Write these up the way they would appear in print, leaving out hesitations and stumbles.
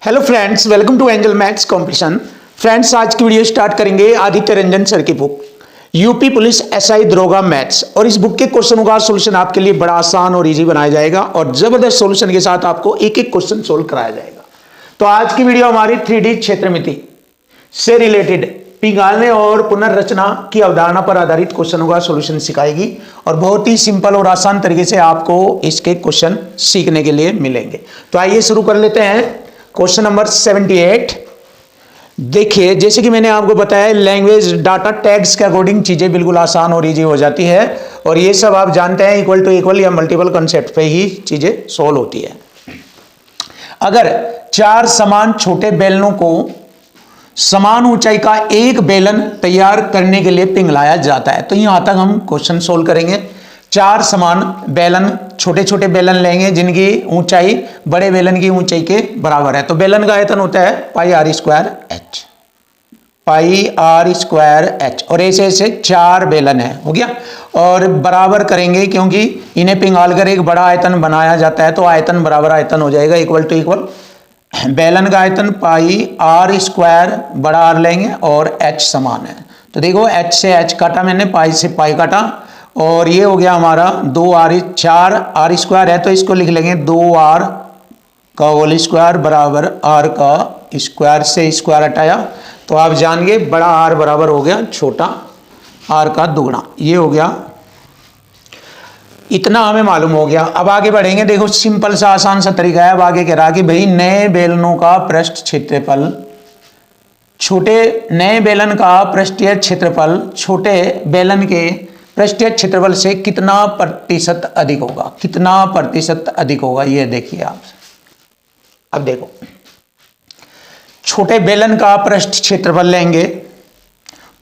Hello friends, welcome to angel maths competition. Friends, आज की video start करेंगे Aditya Ranjan sir की बुक यूपी पुलिस एसआई दरोगा मैथ्स। और इस बुक के क्वेश्चनों का सोल्यूशन आपके लिए बड़ा आसान और इजी बनाया जाएगा और जबरदस्त सोल्यूशन के साथ आपको एक एक क्वेश्चन सोल्व कराया जाएगा। तो आज की वीडियो हमारी 3D क्षेत्रमिति से रिलेटेड पिघालने और पुनर्रचना की अवधारणा पर आधारित क्वेश्चनों का सोल्यूशन सिखाएगी और बहुत ही सिंपल और आसान तरीके से आपको इसके क्वेश्चन सीखने के लिए मिलेंगे। तो आइए शुरू कर लेते हैं। Question number 78। देखिए, जैसे कि मैंने आपको बताया, लैंग्वेज डाटा टैग्स के अकॉर्डिंग चीजें बिल्कुल आसान और इजी हो जाती है और ये सब आप जानते हैं इक्वल टू इक्वल या मल्टीपल कंसेप्ट पे ही चीजें सोल्व होती है। अगर 4 समान छोटे बेलनों को समान ऊंचाई का एक बेलन तैयार करने के लिए पिघलाया जाता है, तो यहां तक हम क्वेश्चन सोल्व करेंगे। 4 समान बेलन, छोटे छोटे बेलन लेंगे जिनकी ऊंचाई बड़े बेलन की ऊंचाई के बराबर है। तो बेलन का आयतन होता है pi R square H, pi R square H. और ऐसे ऐसे 4 बेलन है, हो गया। और बराबर करेंगे क्योंकि इन्हें पिघाल कर एक बड़ा आयतन बनाया जाता है, तो आयतन बराबर आयतन हो जाएगा, इक्वल टू इक्वल। बेलन का आयतन पाई आर स्क्वायर बड़ा आर लेंगे और एच समान है। तो देखो, एच से एच काटा मैंने, पाई से पाई काटा और ये हो गया हमारा 2r, 4 आर स्क्वायर है तो इसको लिख लेंगे 2r का होल स्क्वायर बराबर r का स्क्वायर से स्क्वायर हटाया तो आप जान गए बड़ा r बराबर हो गया छोटा r का दुगना। ये हो गया, इतना हमें मालूम हो गया। अब आगे बढ़ेंगे। देखो, सिंपल सा आसान सा तरीका है। अब आगे कह रहा कि भाई नए बेलनों का पृष्ठ क्षेत्रफल, नए बेलन का पृष्ठीय क्षेत्रफल छोटे बेलन के पृष्ठीय क्षेत्रफल से कितना प्रतिशत अधिक होगा, कितना प्रतिशत अधिक होगा, ये देखिए आप। अब देखो, छोटे बेलन का पृष्ठ क्षेत्रफल लेंगे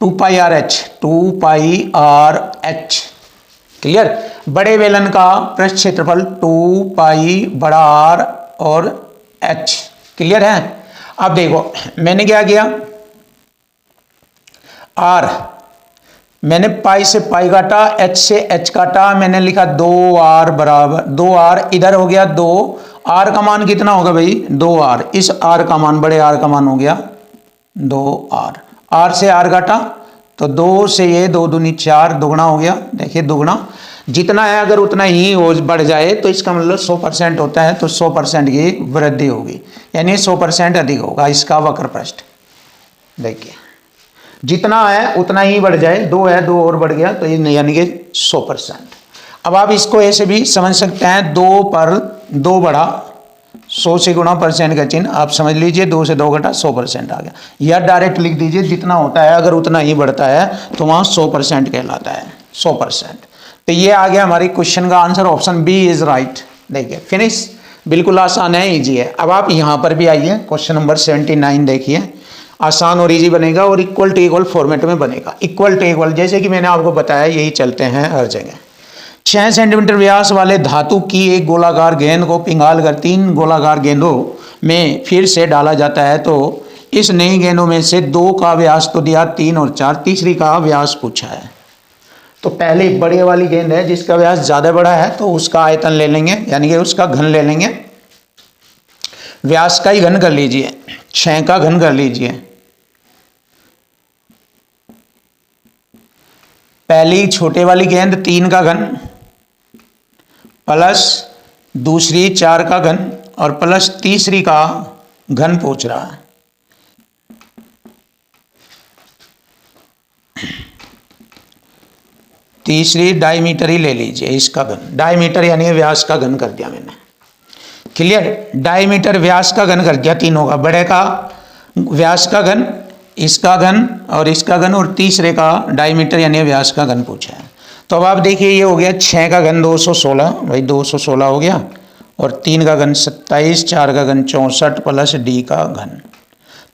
2 pi R H, 2 pi R H, clear. बड़े बेलन का पृष्ठ क्षेत्रफल 2 पाई बड़ा आर और एच, क्लियर है। अब देखो, मैंने क्या किया, आर मैंने पाई से पाई काटा, एच से एच काटा, मैंने लिखा 2r बराबर 2r, इधर हो गया 2, r का मान कितना होगा भाई 2r, इस r का मान बड़े r का मान हो गया 2r, r से r काटा तो 2 से ये 2 दूनी 4, दुगना हो गया। देखिए दुगना जितना है अगर उतना ही हो बढ़ जाए तो इसका मतलब 100% होता है, तो 100% की वृद्धि होगी, यानी 100% अधिक होगा इसका वक्र पृष्ठ। देखिए जितना है उतना ही बढ़ जाए, 2 है 2 और बढ़ गया तो ये यानी कि 100%। अब आप इसको ऐसे भी समझ सकते हैं, 2 पर 2 बढ़ा 100 से गुणा परसेंट का चिन्ह, आप समझ लीजिए 2 से 2 घटा 100% आ गया। या डायरेक्ट लिख दीजिए जितना होता है अगर उतना ही बढ़ता है तो वहाँ 100% कहलाता है, 100%। तो ये आ गया हमारी क्वेश्चन का answer, option B is right. देखिए फिनिश, बिल्कुल आसान है, ईजी है। अब आप यहाँ पर भी आइए, क्वेश्चन नंबर 79 देखिए, आसान और इजी बनेगा और इक्वल टू इक्वल फॉर्मेट में बनेगा। इक्वल टू इक्वल जैसे कि मैंने आपको बताया यही चलते हैं हर जगह। 6 सेंटीमीटर व्यास वाले धातु की एक गोलाकार गेंद को पिघाल कर 3 गोलाकार गेंदों में फिर से डाला जाता है, तो इस नई गेंदों में से 2 का व्यास तो दिया 3 और 4, तीसरी का व्यास पूछा है। तो पहले बड़े वाली गेंद है जिसका व्यास ज़्यादा बड़ा है तो उसका आयतन ले लेंगे, यानी कि उसका घन ले लेंगे। व्यास का ही घन कर लीजिए, 6 का घन कर लीजिए। पहली छोटे वाली गेंद 3 का घन प्लस दूसरी 4 का घन और प्लस तीसरी का घन पूछ रहा है। तीसरी डायमीटर ही ले लीजिए, इसका घन, डायमीटर यानी व्यास का घन कर दिया मैंने, क्लियर। डायमीटर व्यास का घन कर दिया, 3 होगा, बड़े का व्यास का घन, इसका घन और इसका घन और तीसरे का डायमीटर यानी व्यास का घन पूछा है। तो अब आप देखिए ये हो गया 6 का घन 216, भाई 216 हो गया, और 3 का घन 27, 4 का घन 64 प्लस डी का घन।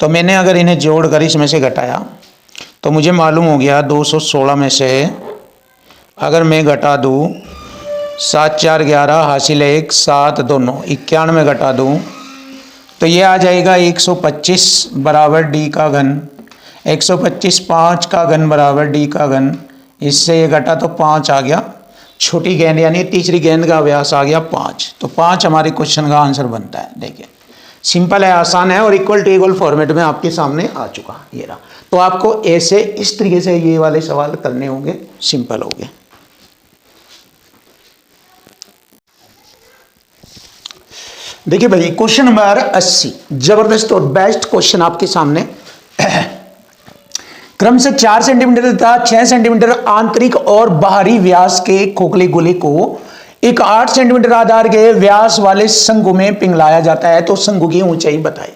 तो मैंने अगर इन्हें जोड़कर इसमें से घटाया तो मुझे मालूम हो गया 216 में से अगर मैं घटा दूँ 7 4 11 हासिल 1 7 दोनों 91 में घटा दूँ तो ये आ जाएगा 125 बराबर डी का घन, 125 5 का घन बराबर डी का घन, इससे ये घटा तो 5 आ गया। छोटी गेंद यानी तीसरी गेंद का व्यास आ गया 5, तो 5 हमारे क्वेश्चन का आंसर बनता है। देखिए सिंपल है, आसान है और इक्वल टू इक्वल फॉर्मेट में आपके सामने आ चुका ये रहा। तो आपको ऐसे इस तरीके से ये वाले सवाल करने होंगे, सिंपल हो गए। देखिए भाई क्वेश्चन नंबर 80 जबरदस्त और बेस्ट क्वेश्चन आपके सामने। क्रम से 4 सेंटीमीटर तथा 6 सेंटीमीटर आंतरिक और बाहरी व्यास के खोखले गोले को एक 8 सेंटीमीटर आधार के व्यास वाले शंकु में पिघलाया जाता है तो शंकु की ऊंचाई बताइए।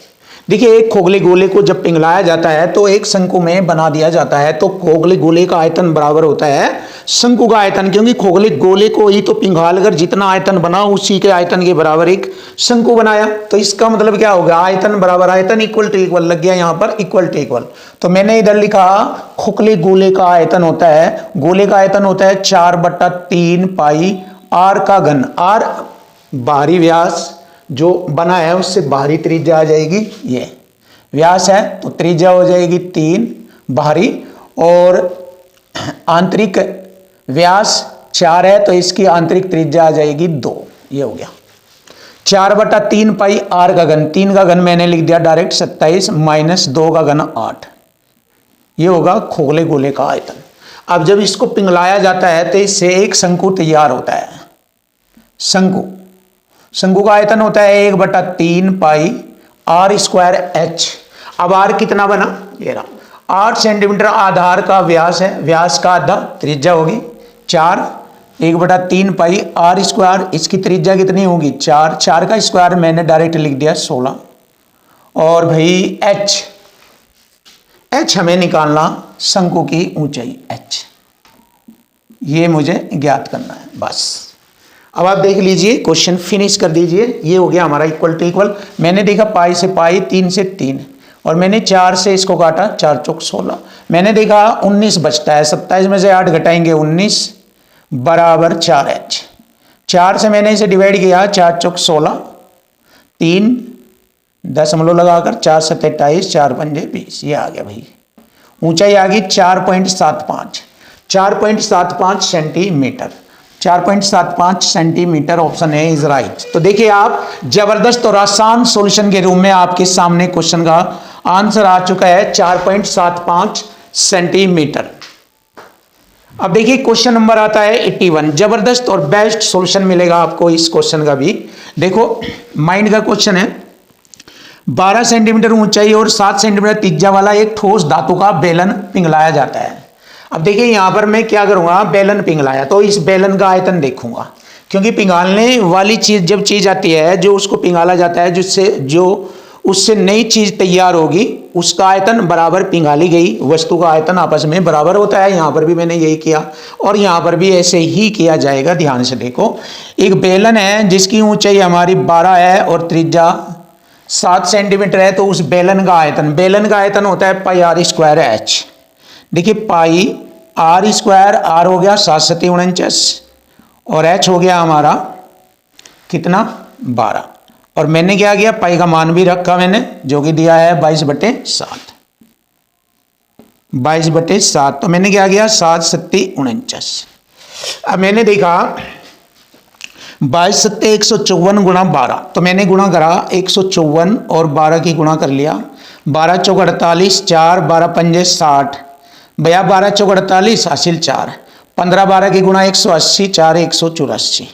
देखिए एक खोखले गोले को जब पिघलाया जाता है तो एक शंकु में बना दिया जाता है, तो खोखले गोले का आयतन बराबर होता है शंकु का आयतन, क्योंकि खोखले गोले को ही तो पिघाल कर जितना आयतन बना उसी के आयतन के बराबर एक शंकु बनाया। तो इसका मतलब क्या होगा, आयतन बराबर आयतन, इक्वल टू इक्वल लग गया यहाँ पर, इक्वल टू इक्वल। तो मैंने इधर लिखा खोखले गोले का आयतन होता है, गोले का आयतन होता है 4/3 पाई आर का घन। आर बाहरी व्यास जो बना है उससे बाहरी त्रिज्या आ जाएगी, ये व्यास है तो त्रिज्या हो जाएगी 3 बाहरी, और आंतरिक व्यास 4 है तो इसकी आंतरिक त्रिज्या आ जाएगी 2। ये हो गया 4/3 पाई आर का घन, 3 का घन मैंने लिख दिया डायरेक्ट 27 माइनस 2 का घन 8। ये होगा खोखले गोले का आयतन। अब जब इसको पिघलाया जाता है तो इससे एक शंकु तैयार होता है। शंकु का आयतन होता है 1/3 पाई आर स्क्वायर एच। अब आर कितना बना, ये रहा 8 सेंटीमीटर आधार का व्यास है, व्यास का आधा त्रिज्या होगी 4, 1/3 पाई आर स्क्वायर, इसकी त्रिज्या कितनी होगी 4, 4 का स्क्वायर मैंने डायरेक्ट लिख दिया 16। और भाई एच हमें निकालना शंकु की ऊंचाई एच, ये मुझे ज्ञात करना है बस। अब आप देख लीजिए क्वेश्चन फिनिश कर दीजिए। ये हो गया हमारा इक्वल टू इक्वल। मैंने देखा पाई से पाई, 3 से 3, और मैंने 4 से इसको काटा, 4 चौक 16। मैंने देखा 19 बचता है, 27 में से 8 घटाएंगे 19 बराबर 4h। 4 से मैंने इसे डिवाइड किया, 4 चौक 16, 3 दशमलव लगाकर 4 7 28, 4 पंजे 20। ये आ गया भाई, ऊंचाई आ गई 4.75, 4.75 सेंटीमीटर, 4.75 सेंटीमीटर। ऑप्शन है इज राइट। तो देखिए आप जबरदस्त और आसान सॉल्यूशन के रूप में आपके सामने क्वेश्चन का आंसर आ चुका है 4.75 सेंटीमीटर। अब देखिए क्वेश्चन नंबर आता है 81। जबरदस्त और बेस्ट सॉल्यूशन मिलेगा आपको इस क्वेश्चन का भी। देखो माइंड का क्वेश्चन है, 12 सेंटीमीटर ऊंचाई और 7 सेंटीमीटर त्रिज्या वाला एक ठोस धातु का बेलन पिघलाया जाता है। अब देखिए यहां पर मैं क्या करूंगा, बेलन पिघलाया तो इस बेलन का आयतन देखूंगा, क्योंकि पिघालने वाली चीज जब चीज आती है जो उसको पिघाला जाता है, जो उससे नई चीज तैयार होगी उसका आयतन बराबर पिघाली गई वस्तु का आयतन आपस में बराबर होता है। यहां पर भी मैंने यही किया और यहां पर भी ऐसे ही किया जाएगा। ध्यान से देखो, एक बेलन है जिसकी ऊंचाई हमारी 12 है और त्रिज्या 7 सेंटीमीटर है, तो उस बेलन का आयतन होता है पाई आर स्क्वायर एच। देखिए पाई आर स्क्वायर, आर हो गया 7 7 49 और एच हो गया हमारा कितना 12, और मैंने क्या किया पाई का मान भी रखा मैंने जो कि दिया है 22/7, 22/7। तो मैंने क्या किया 7 7 49। अब मैंने देखा 22 7 154 गुणा 12, तो मैंने गुणा करा 154 और 12 की गुणा कर लिया, 12 चौक 48, 4 12 पंजे 60 भैया, 12 चौक 48 हासिल 4, 15 12 की गुणा 180, 4 184,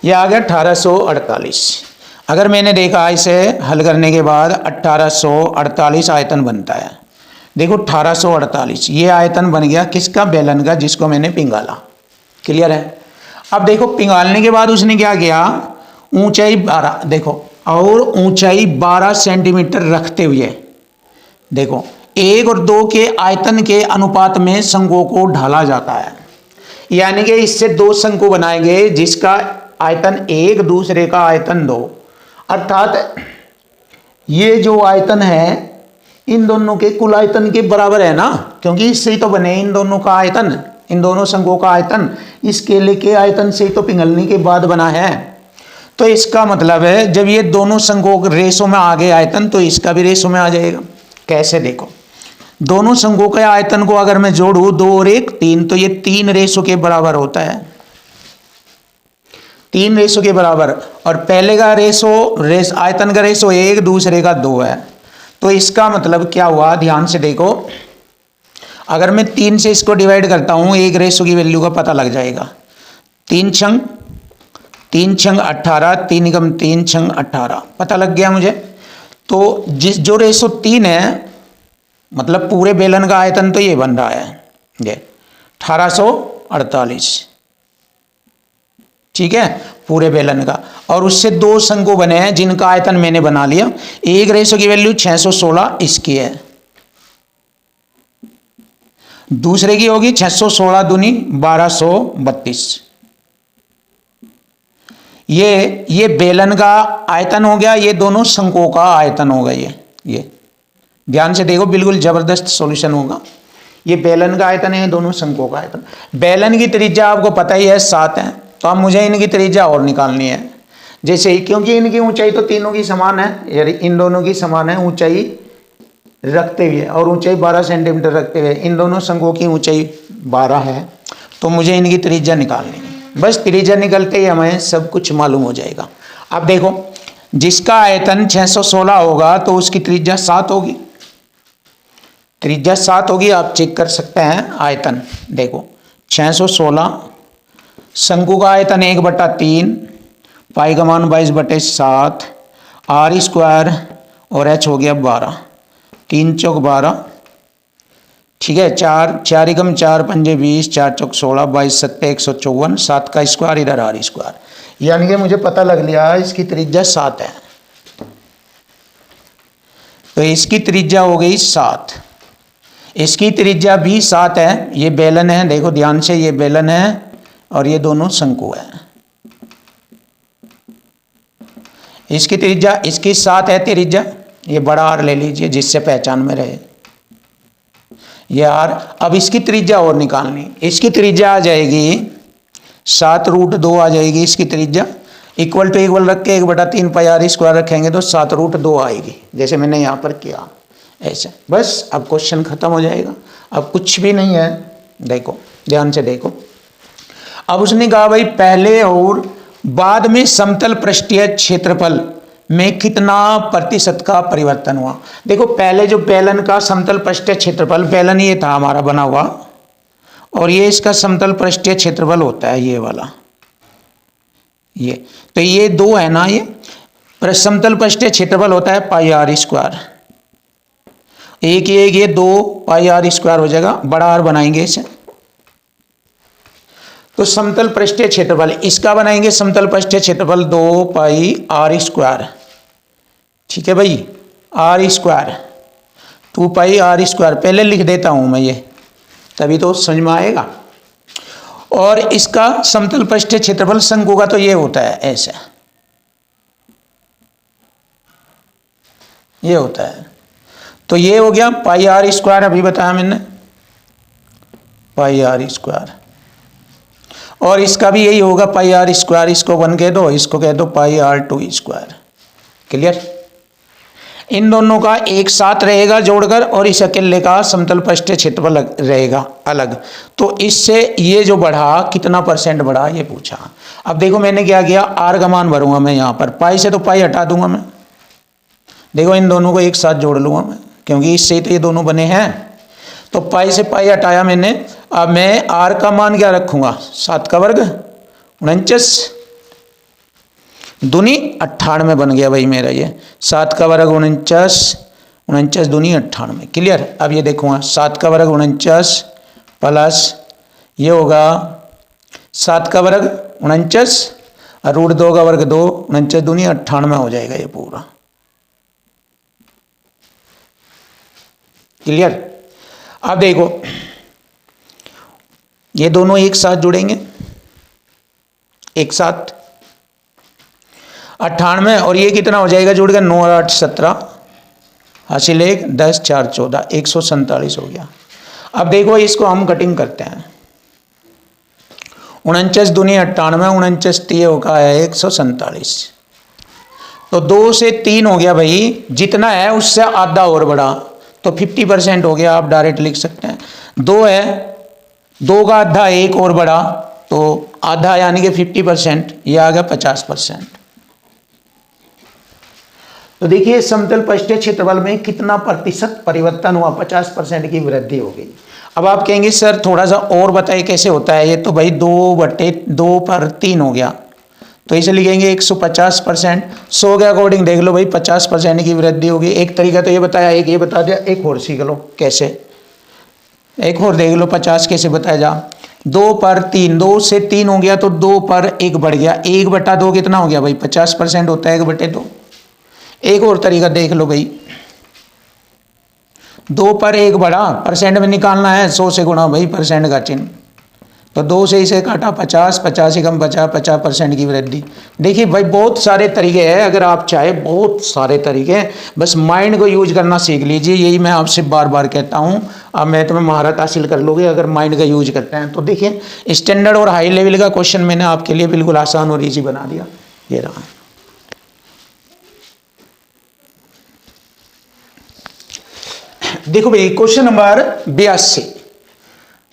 यह आ गया 1848। अगर मैंने देखा इसे हल करने के बाद 1848 आयतन बनता है। देखो 1848 ये आयतन बन गया किसका, बेलन का, जिसको मैंने पिघाला। क्लियर है। अब देखो पिघालने के बाद उसने क्या किया, ऊंचाई 12 देखो और ऊंचाई 12 सेंटीमीटर रखते हुए देखो 1 और 2 के आयतन के अनुपात में शंकुओं को ढाला जाता है। यानी कि इससे 2 शंकु बनाएंगे जिसका आयतन 1 दूसरे का आयतन 2, अर्थात ये जो आयतन है इन दोनों के कुल आयतन के बराबर है ना, क्योंकि इससे ही तो बने इन दोनों का आयतन, इन दोनों शंकुओं का आयतन इस केले के आयतन से तो पिघलने के बाद बना है। तो इसका मतलब है जब ये दोनों शंकुओं के रेशो में आ गए आयतन, तो इसका भी रेशो में आ जाएगा। कैसे, देखो दोनों शंकुओं के आयतन को अगर मैं जोड़ू 2 और 1 3, तो ये 3 रेशो के बराबर होता है। 3 रेशो के बराबर, और पहले का आयतन का रेशो 1, दूसरे का 2 है। तो इसका मतलब क्या हुआ, ध्यान से देखो, अगर मैं 3 से इसको डिवाइड करता हूं, 1 रेशो की वैल्यू का पता लग जाएगा। 3 छंग 18, 3 एकम 3 छंग 18, पता लग गया मुझे। तो जो रेशो 3 है, मतलब पूरे बेलन का आयतन तो ये बन रहा है, ये 1848, ठीक है, पूरे बेलन का। और उससे 2 शंकु बने हैं जिनका आयतन मैंने बना लिया। एक रेशो की वैल्यू 616 इसकी है, दूसरे की होगी 616 दूनी 1232। ये बेलन का आयतन हो गया, ये दोनों शंकुओं का आयतन होगा। ये ध्यान से देखो, बिल्कुल जबरदस्त सॉल्यूशन होगा। ये बेलन का आयतन है, दोनों शंकुओं का आयतन। बेलन की त्रिज्या आपको पता ही है 7 है, तो अब मुझे इनकी त्रिज्या और निकालनी है। जैसे ही, क्योंकि इनकी ऊंचाई तो तीनों की समान है, यानी इन दोनों की समान है ऊंचाई रखते हुए, और ऊंचाई 12 सेंटीमीटर रखते हुए इन दोनों शंकुओं की ऊंचाई 12 है। तो मुझे इनकी त्रिज्या निकालनी है। बस त्रिज्या निकलते ही हमें सब कुछ मालूम हो जाएगा। अब देखो, जिसका आयतन 616 होगा तो उसकी त्रिज्या 7 होगी। त्रिज्या 7 होगी, आप चेक कर सकते हैं आयतन। देखो 616, शंकु का आयतन 1/3, पाई का मान 22/7, आर स्क्वायर और एच हो गया 12, 3 चौक 12, ठीक है। 4 एकम 4 पंजे 20, 4 चौक 16, 22 सत्ते 154, 7 का स्क्वायर इधर आर स्क्वायर, यानी कि मुझे पता लग लिया इसकी त्रिज्या 7 है। तो इसकी त्रिज्या हो गई 7, इसकी त्रिज्या भी 7 है। ये बेलन है, देखो ध्यान से, ये बेलन है और ये दोनों शंकु है। इसकी त्रिज्या, इसकी 7 है त्रिज्या, ये बड़ा आर ले लीजिए जिससे पहचान में रहे, ये आर। अब इसकी त्रिज्या और निकालनी, इसकी त्रिज्या आ जाएगी 7√2 आ जाएगी इसकी त्रिज्या। इक्वल टू इक्वल रख के 1/3 पाई आर स्क्वायर रखेंगे तो 7√2 आएगी, जैसे मैंने यहाँ पर किया ऐसे। बस अब क्वेश्चन खत्म हो जाएगा, अब कुछ भी नहीं है। देखो ध्यान से देखो, अब उसने कहा भाई पहले और बाद में समतल पृष्ठीय क्षेत्रफल में कितना प्रतिशत का परिवर्तन हुआ। देखो पहले जो बेलन का समतल पृष्ठीय क्षेत्रफल, बेलन ये था हमारा बना हुआ, और ये इसका समतल पृष्ठीय क्षेत्रफल होता है ये वाला, ये तो ये 2 है ना, ये समतल पृष्ठीय क्षेत्रफल होता है पाई आर स्क्वायर। एक ये 2 पाई आर स्क्वायर हो जाएगा, बड़ा आर बनाएंगे इसे। तो समतल पृष्ठीय क्षेत्रफल इसका बनाएंगे, समतल पृष्ठीय क्षेत्रफल 2 पाई आर स्क्वायर, ठीक है भाई, R square 2 pi R square, पहले लिख देता हूं मैं ये, तभी तो समझ में आएगा। और इसका समतल पृष्ठीय क्षेत्रफल शंकु का तो ये होता है ऐसे, ये होता है। तो ये हो गया पाई आर स्क्वायर, अभी बताया मैंने, पाई आर स्क्वायर। और इसका भी यही होगा पाई आर स्क्वायर, इसको 1 कह दो, इसको कह दो पाई आर 2 स्क्वायर। क्लियर? इन दोनों का एक साथ रहेगा जोड़कर, और इस अकेले का समतल पृष्ठीय क्षेत्रफल रहेगा अलग। तो इससे ये जो बढ़ा, कितना % बढ़ा ये पूछा। अब देखो मैंने क्या किया, आर का मान भरूंगा मैं यहाँ पर, पाई से तो पाई हटा दूंगा मैं। देखो इन दोनों को एक साथ जोड़ लूंगा मैं, क्योंकि इससे तो ये दोनों बने हैं। तो पाई से पाई हटाया मैंने। अब मैं आर का मान क्या रखूंगा, 7 का वर्ग 49 दूनी 98 बन गया भाई मेरा ये। 7 का वर्ग 49 दूनी 98। क्लियर? अब ये देखूंगा 7 का वर्ग 49 प्लस ये होगा 7 का वर्ग 49 और √2 का वर्ग 2, 49 दूनी 98 हो जाएगा ये पूरा। क्लियर? अब देखो ये दोनों एक साथ जुड़ेंगे, एक साथ 98, और ये कितना हो जाएगा जुड़ गया, 9 और 8 17, हासिल 1 10 4 14, 147 हो गया। अब देखो इसको हम कटिंग करते हैं, 49 दूनी 98, 49 3 होगा 147। तो 2 से 3 हो गया भाई, जितना है उससे आधा और बढ़ा, तो 50% हो गया। आप डायरेक्ट लिख सकते हैं। 2 है, 2 का आधा 1 और बढ़ा, तो आधा यानी कि 50%, ये आ गया 50%। तो देखिए समतल पृष्ठीय क्षेत्रफल में कितना प्रतिशत परिवर्तन हुआ, 50% की वृद्धि हो गई। अब आप कहेंगे सर थोड़ा सा और बताइए कैसे होता है, ये तो भाई 2/2/3 हो गया, तो इसे लिखेंगे 150%। 100 के अकॉर्डिंग देख लो भाई 50% की वृद्धि होगी। एक तरीका तो ये बताया, एक ये बता दिया, एक और सीख लो कैसे, एक और देख लो 50 कैसे बताया जा। 2/3, 2 से 3 हो गया तो 2/1 बढ़ गया, 1/2 कितना हो गया भाई 50% होता है 1/2। एक और तरीका देख लो भाई, 2/1 बढ़ा, परसेंट में निकालना है, 100 से गुणा भाई परसेंट का चिन्ह, तो 2 से इसे काटा 50, 50 कम 50, 50% की वृद्धि। देखिए भाई बहुत सारे तरीके हैं, अगर आप चाहे बहुत सारे तरीके हैं, बस माइंड को यूज करना सीख लीजिए, यही मैं आपसे बार बार कहता हूँ। अब मैं तुम्हें महारत हासिल कर लोगे अगर माइंड का यूज करते हैं। तो देखिए स्टैंडर्ड और हाई लेवल का क्वेश्चन मैंने आपके लिए बिल्कुल आसान और ईजी बना दिया, ये रहा। देखो भाई क्वेश्चन नंबर 82,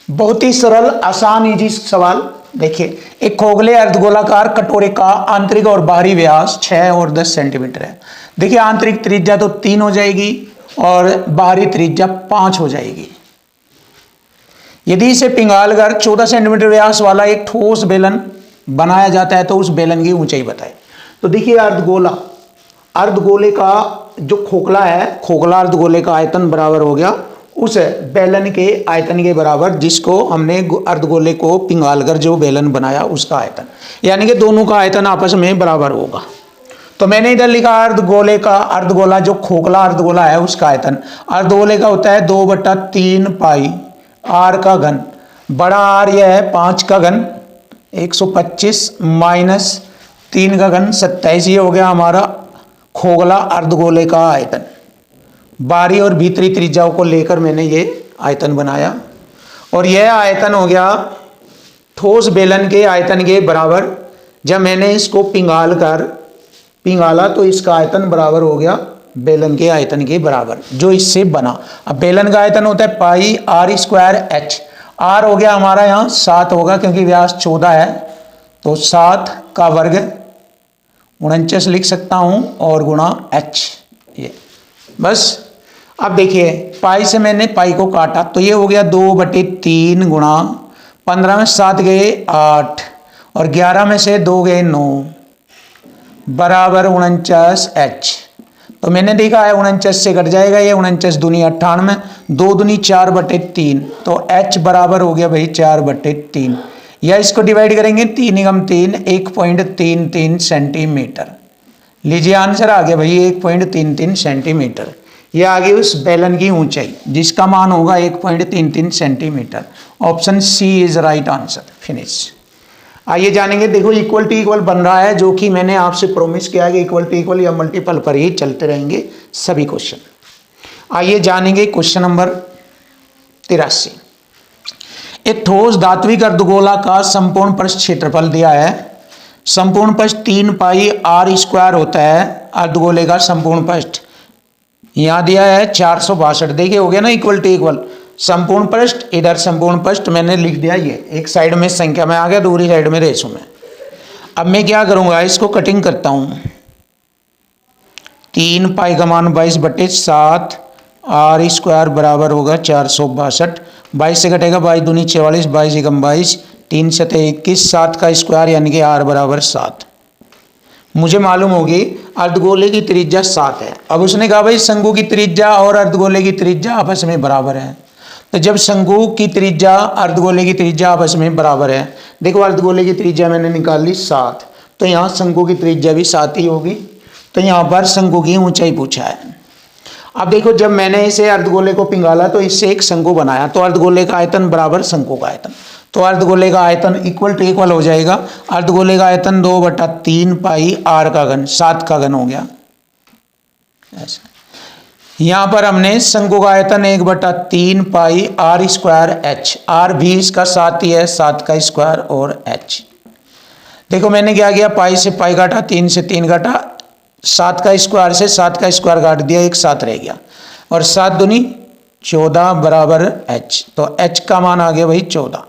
बहुत ही सरल आसान इजी सवाल। देखिए एक खोखले अर्धगोलाकार कटोरे का आंतरिक और बाहरी व्यास 6 और 10 सेंटीमीटर है। देखिए आंतरिक त्रिज्या तो 3 हो जाएगी और बाहरी त्रिज्या 5 हो जाएगी। यदि इसे पिघालकर 14 सेंटीमीटर व्यास वाला एक ठोस बेलन बनाया जाता है तो उस बेलन की ऊंचाई बताएं। तो देखिए अर्धगोले का जो खोखला है, खोखला अर्धगोले का आयतन बराबर हो गया उस बेलन के आयतन के बराबर, जिसको हमने अर्धगोले को पिघालकर जो बेलन बनाया उसका आयतन, यानी कि दोनों का आयतन आपस में बराबर होगा। तो मैंने इधर लिखा अर्धगोला जो खोखला अर्धगोला है उसका आयतन, अर्धगोले का होता है 2/3 पाई आर का घन, बड़ा आर यह है 5 का घन 125 माइनस 3 का घन 27, ये हो गया हमारा खोखला अर्धगोले का आयतन। बाहरी और भीतरी त्रिज्याओं को लेकर मैंने ये आयतन बनाया, और यह आयतन हो गया ठोस बेलन के आयतन के बराबर। जब मैंने इसको पिघाला तो इसका आयतन बराबर हो गया बेलन के आयतन के बराबर जो इससे बना। अब बेलन का आयतन होता है pi R square H, are हो गया हमारा यहाँ 7 होगा क्योंकि व्यास 14 है, तो 7 का वर्ग 49 लिख सकता हूं और गुणा एच, ये बस। अब देखिए पाई से मैंने पाई को काटा तो ये हो गया 2/3 गुणा 15 में 7 गए 8 और 11 में से 2 गए 9 बराबर 49 एच। तो मैंने देखा है 49 से कट जाएगा, ये 49 दूनी 98, 2 दूनी 4/3, तो एच बराबर हो गया भाई 4/3, या इसको डिवाइड करेंगे 3 एकम 3 1.33 सेंटीमीटर। लीजिए आंसर आ गया भाई 1.33 सेंटीमीटर। यह आ गई उस बेलन की ऊंचाई जिसका मान होगा 1.33 centimetre. Option C is right answer. Finish. आइए जानेंगे, देखो इक्वल टू इक्वल बन रहा है, जो कि मैंने आपसे प्रॉमिस किया है कि इक्वल टू इक्वल या मल्टीपल पर ही चलते रहेंगे सभी क्वेश्चन। आइए जानेंगे क्वेश्चन नंबर 83। एक ठोस धात्विक अर्धगोला का संपूर्ण पृष्ठ क्षेत्रफल दिया है। संपूर्ण पृष्ठ 3 पाई आर स्क्वायर होता है अर्धगोले का संपूर्ण पृष्ठ, यहां दिया है 462। देखिए हो गया ना इक्वल टू इक्वल, संपूर्ण पृष्ठ इधर संपूर्ण पृष्ठ मैंने लिख दिया, ये एक साइड में संख्या में आ गया, दूसरी साइड में रेशो में। अब मैं क्या करूंगा, इसको कटिंग करता हूं। 3 पाई का मान 22/7 आर स्क्वायर बराबर होगा 462। 22 से घटेगा 22 दूनी 44, 22 एकम 22, 3 सतह 21, 7 का स्क्वायर यानी कि आर बराबर 7। मुझे मालूम होगी अर्धगोले की त्रिज्या 7 है। अब उसने कहा भाई शंकु की त्रिज्या और अर्धगोले की त्रिज्या आपस में बराबर है, तो जब शंकु की त्रिज्या अर्धगोले की त्रिज्या आपस में बराबर है, देखो अर्धगोले की त्रिज्या मैंने निकाल ली 7, तो यहाँ शंकु की त्रिज्या भी 7 ही होगी। तो यहाँ पर शंकु की ऊंचाई पूछा है। अब देखो जब मैंने इसे अर्धगोले को पिघाला तो इससे एक शंकु बनाया, तो अर्धगोले का आयतन बराबर शंकु का आयतन, तो अर्धगोले का आयतन इक्वल टू इक्वल हो जाएगा। अर्धगोले का आयतन 2/3 पाई आर का घन 7 का घन हो गया ऐसा। यहां पर हमने शंकु का आयतन 1/3 पाई आर स्क्वायर एच, आर भी इसका 7 ही है, 7 का स्क्वायर और एच। देखो मैंने क्या किया, पाई से पाई काटा, 3 से 3 काटा, 7 का स्क्वायर से 7 का स्क्वायर काट दिया, एक 7 रह गया, और 7 दूनी 14 बराबर एच, तो एच का मान आ गया भाई 14।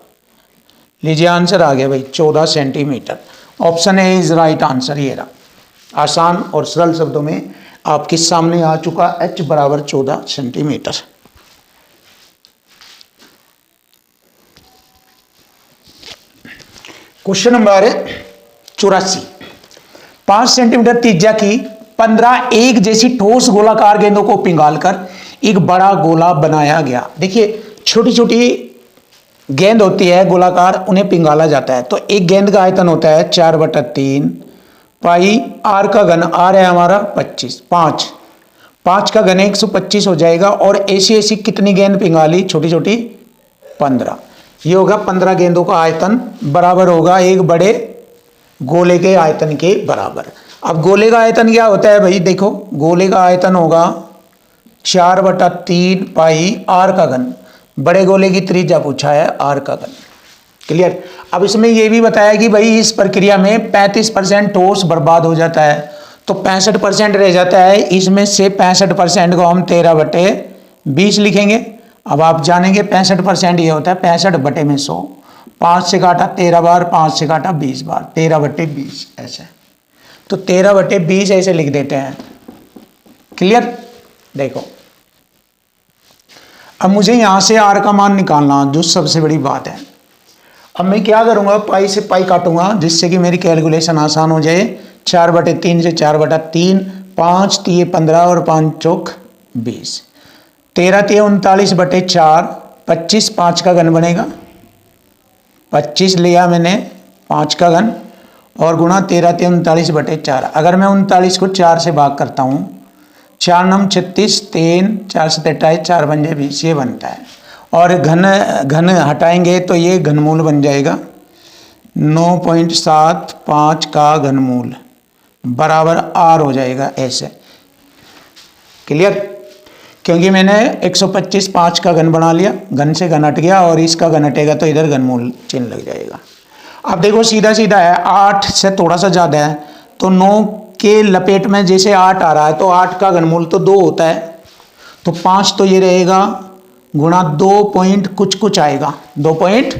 लीजिए आंसर आ गया भाई 14 centimetre. Option A is right answer. ये रहा आसान और सरल शब्दों में आपके सामने आ चुका h बराबर 14 सेंटीमीटर। Question number 84। 5 सेंटीमीटर त्रिज्या की 15 एक जैसी ठोस गोलाकार गेंदों को पिघालकर एक बड़ा गोला बनाया गया। देखिए छोटी छोटी गेंद होती है गोलाकार, उन्हें पिघाला जाता है। तो एक गेंद का आयतन होता है 4/3 पाई आर का घन, आर है हमारा 25, 5 का घन 125 हो जाएगा। और ऐसी ऐसी कितनी गेंद पिघाली छोटी छोटी 15। ये होगा 15 गेंदों का आयतन बराबर होगा एक बड़े गोले के आयतन के बराबर। अब गोले का आयतन क्या होता है भाई, देखो गोले का आयतन होगा 4/3 पाई आर का घन। बड़े गोले की त्रिज्या पूछा है आर का घन। क्लियर। अब इसमें यह भी बताया कि भाई इस प्रक्रिया में 35% ठोस बर्बाद हो जाता है, तो 65% रह जाता है। इसमें से 65% को हम 13/20 लिखेंगे। अब आप जानेंगे 65% ये होता है 65/100। 5 से काटा 13 बार, 5 से काटा 20 बार, 13/20 ऐसे। तो 13/20 ऐसे लिख देते हैं। क्लियर। देखो अब मुझे यहां से आर का मान निकालना, जो सबसे बड़ी बात है। अब मैं क्या करूंगा, पाई से पाई काटूंगा जिससे कि मेरी कैलकुलेशन आसान हो जाए। 4/3 से 4/3, 5 3 15 और 5 चौक 20, 13 3 39/4, 25 5 का घन बनेगा। 25 लिया मैंने 5 का घन और गुणा 13 3 39/4। अगर मैं 39 को 4 से भाग करता हूँ, 4 9 36, 3 4 से 28, 4 बन जाए 20, ये बनता है। और घन हटाएंगे तो ये घनमूल बन जाएगा 9.75 का घनमूल बराबर आर हो जाएगा ऐसे। क्लियर। क्योंकि मैंने 125 5 का घन बना लिया, घन से घन हट गया और इसका घन हटेगा तो इधर घनमूल चिन्ह लग जाएगा। अब देखो सीधा सीधा है, 8 से थोड़ा सा ज़्यादा है तो 9 के लपेट में जैसे 8 आ रहा है तो 8 का घनमूल तो 2 होता है, तो 5 तो ये रहेगा गुणा 2 पॉइंट कुछ कुछ आएगा, 2 पॉइंट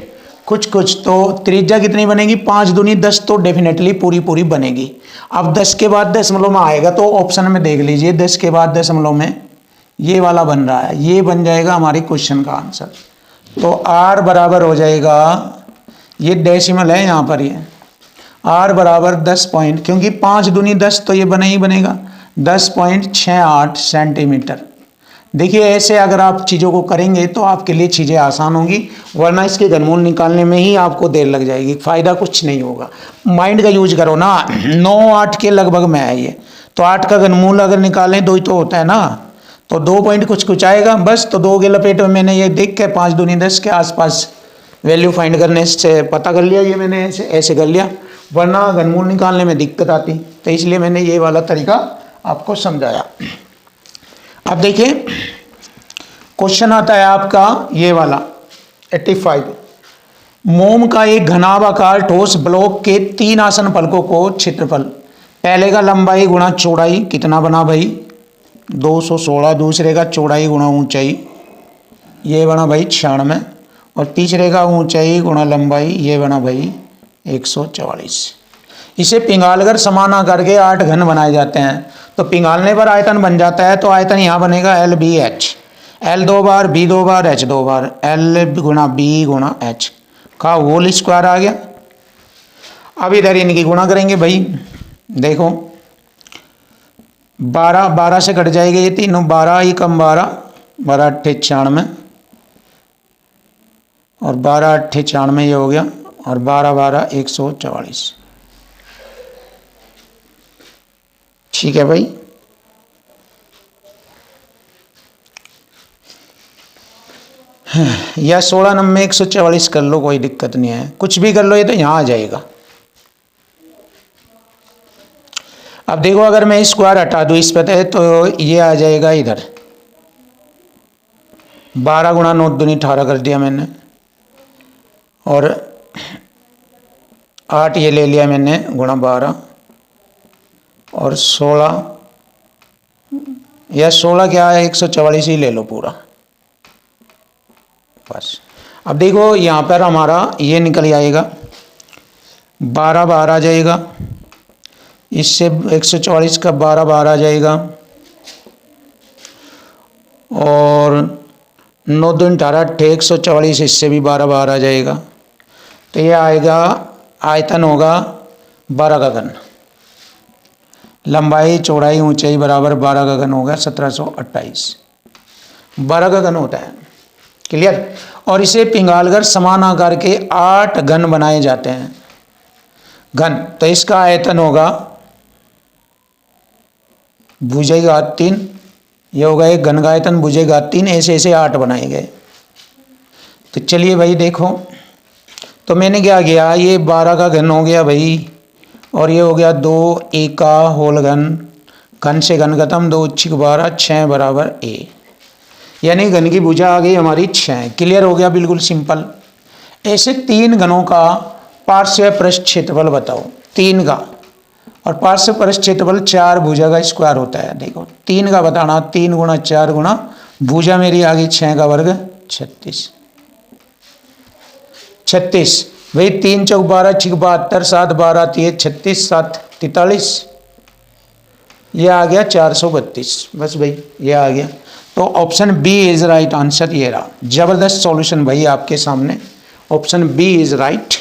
कुछ कुछ। तो त्रिज्या कितनी बनेगी, 5 दूनी 10 तो डेफिनेटली पूरी पूरी बनेगी। अब 10 के बाद दशमलव में आएगा तो ऑप्शन में देख लीजिए 10 के बाद दशमलव में ये वाला बन रहा है, ये बन जाएगा हमारे क्वेश्चन का आंसर। तो आर बराबर हो जाएगा, ये डेसिमल है यहाँ पर, ये आर बराबर 10 पॉइंट, क्योंकि 5 दूनी 10 तो ये बना ही बनेगा 10.68 सेंटीमीटर। देखिए ऐसे अगर आप चीज़ों को करेंगे तो आपके लिए चीज़ें आसान होंगी, वरना इसके घनमूल निकालने में ही आपको देर लग जाएगी, फ़ायदा कुछ नहीं होगा। माइंड का यूज करो ना। 9 8 के लगभग में है ये, तो 8 का घनमूल अगर निकालें 2 ही तो होता है ना, तो 2 पॉइंट कुछ कुछ आएगा बस। तो 2 के लपेट में मैंने ये देख के 5 दूनी 10 के आसपास वैल्यू फाइंड करने से पता कर लिया, ये मैंने ऐसे कर लिया, वरना घनमूल निकालने में दिक्कत आती, तो इसलिए मैंने ये वाला तरीका आपको समझाया। अब देखिए क्वेश्चन आता है आपका ये वाला 85। मोम का एक घनाभाकार ठोस ब्लॉक के 3 आसन फलकों को क्षेत्रफल, पहले का लंबाई गुणा चौड़ाई कितना बना भाई 216, दूसरे का चौड़ाई गुणा ऊंचाई ये बना भाई 96, और तीसरे का ऊंचाई गुणा लंबाई ये बना भाई 144। इसे पिघालकर समान आकार के 8 घन बनाए जाते हैं। तो पिघालने पर आयतन बन जाता है, तो आयतन यहाँ बनेगा LBH, L 2 बार, B 2 बार, H 2 बार, L गुणा B गुणा H का होल स्क्वायर आ गया। अब इधर इनकी गुणा करेंगे भाई, देखो 12 से कट जाएगा ये तीनों, 12 ही कम 12, 12 8 96 और 12 8 96 ये हो गया, और 12 12 144। ठीक है भाई। या 16 9 144 कर लो, कोई दिक्कत नहीं है, कुछ भी कर लो, ये तो यहाँ आ जाएगा। अब देखो अगर मैं स्क्वायर हटा दूँ इस पे तो ये आ जाएगा इधर 12 गुणा 9 दूनी 18 कर दिया मैंने, और 8 ये ले लिया मैंने गुणा 12, और 16 या 16 क्या है 144 ही ले लो पूरा बस। अब देखो यहाँ पर हमारा ये निकल आएगा 12 बाहर आ जाएगा, इससे 144 का 12 बाहर आ जाएगा और 9 दूनी 18 144, इससे भी 12 बाहर आ जाएगा। तो ये आएगा, आयतन होगा 12 का घन, लंबाई चौड़ाई ऊंचाई बराबर 12 का घन होगा 1728, 12 का घन होता है। क्लियर। और इसे पिघालकर समान आकार के 8 घन बनाए जाते हैं। घन, तो इसका आयतन होगा भुजयघात 3, ये होगा एक घन का आयतन भुजयघात 3, ऐसे ऐसे 8 बनाए गए। तो चलिए भाई देखो, तो मैंने क्या किया, ये 12 का घन हो गया भाई, और ये हो गया 2 a का होल घन, घन से घन खत्म, 2 6 12 6 बराबर a, यानी घन की भुजा आ गई हमारी 6। क्लियर हो गया, बिल्कुल सिंपल। ऐसे 3 घनों का पार्श्व पृष्ठ क्षेत्रफल बताओ, 3 का, और पार्श्व पृष्ठ क्षेत्रफल 4 भुजा का स्क्वायर होता है। देखो 3 का बताना, 3 गुणा 4 गुणा भुजा मेरी आ गई 6 का वर्ग 36, 36 भाई, 3 चौक 12 6 72, 7 12 3 36, 7 43, ये आ गया 432। बस भाई ये आ गया। तो option B is right answer, ये रहा। जबरदस्त सॉल्यूशन भाई आपके सामने, ऑप्शन बी इज राइट।